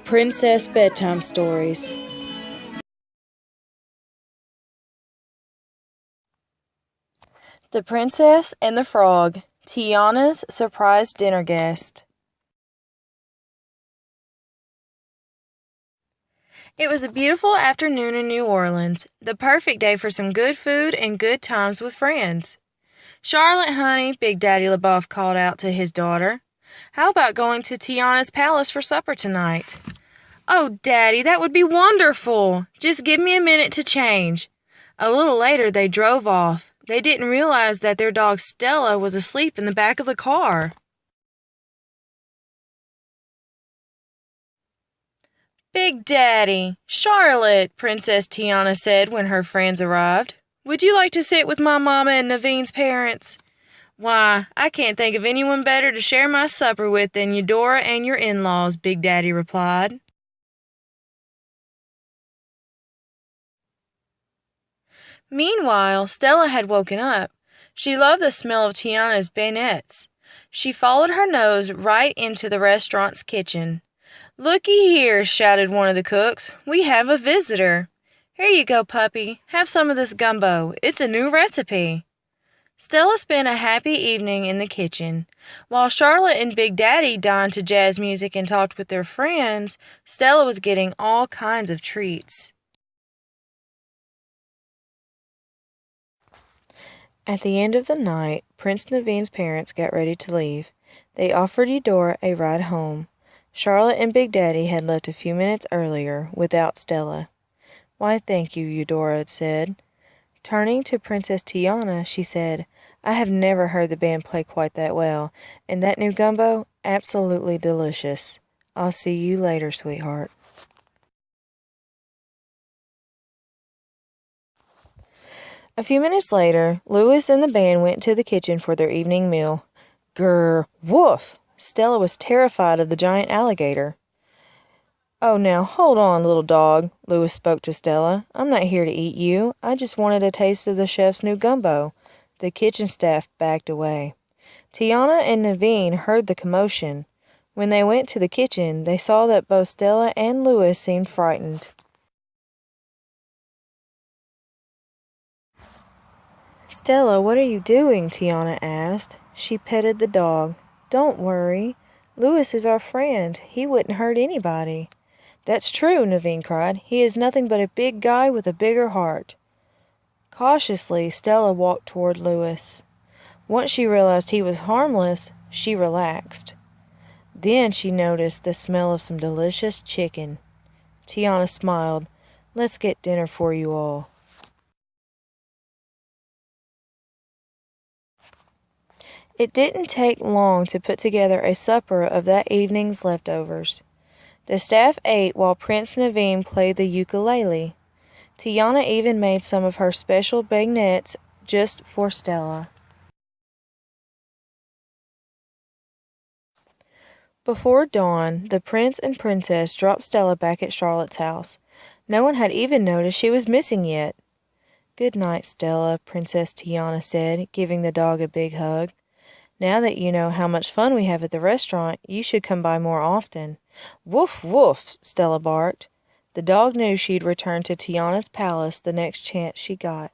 Princess Bedtime Stories. The Princess and the Frog, Tiana's surprise dinner guest. It was a beautiful afternoon in New Orleans, the perfect day for some good food and good times with friends. "Charlotte, honey," Big Daddy LaBeouf called out to his daughter, "how about going to Tiana's palace for supper tonight?" "Oh, Daddy, that would be wonderful! Just give me a minute to change." A little later they drove off. They didn't realize that their dog Stella was asleep in the back of the car. "Big Daddy, Charlotte," Princess Tiana said when her friends arrived, "would you like to sit with my mama and Naveen's parents?" "Why, I can't think of anyone better to share my supper with than Eudora and your in-laws," Big Daddy replied. Meanwhile, Stella had woken up. She loved the smell of Tiana's beignets. She followed her nose right into the restaurant's kitchen. "Looky here," shouted one of the cooks. "We have a visitor." "Here you go, puppy. Have some of this gumbo. It's a new recipe." Stella spent a happy evening in the kitchen. While Charlotte and Big Daddy dined to jazz music and talked with their friends, Stella was getting all kinds of treats. At the end of the night, Prince Naveen's parents got ready to leave. They offered Eudora a ride home. Charlotte and Big Daddy had left a few minutes earlier, without Stella. "Why, thank you," Eudora said. Turning to Princess Tiana, she said, "I have never heard the band play quite that well, and that new gumbo, absolutely delicious. I'll see you later, sweetheart." A few minutes later, Louis and the band went to the kitchen for their evening meal. Grr, woof! Stella was terrified of the giant alligator. "Oh, now, hold on, little dog," Louis spoke to Stella. "I'm not here to eat you. I just wanted a taste of the chef's new gumbo." The kitchen staff backed away. Tiana and Naveen heard the commotion. When they went to the kitchen, they saw that both Stella and Louis seemed frightened. "Stella, what are you doing?" Tiana asked. She petted the dog. "Don't worry. Louis is our friend. He wouldn't hurt anybody." "That's true," Naveen cried. "He is nothing but a big guy with a bigger heart." Cautiously, Stella walked toward Louis. Once she realized he was harmless, she relaxed. Then she noticed the smell of some delicious chicken. Tiana smiled. "Let's get dinner for you all." It didn't take long to put together a supper of that evening's leftovers. The staff ate while Prince Naveen played the ukulele. Tiana even made some of her special beignets just for Stella. Before dawn, the prince and princess dropped Stella back at Charlotte's house. No one had even noticed she was missing yet. "Good night, Stella," Princess Tiana said, giving the dog a big hug. "Now that you know how much fun we have at the restaurant, you should come by more often." "Woof, woof," Stella barked. The dog knew she'd return to Tiana's palace the next chance she got.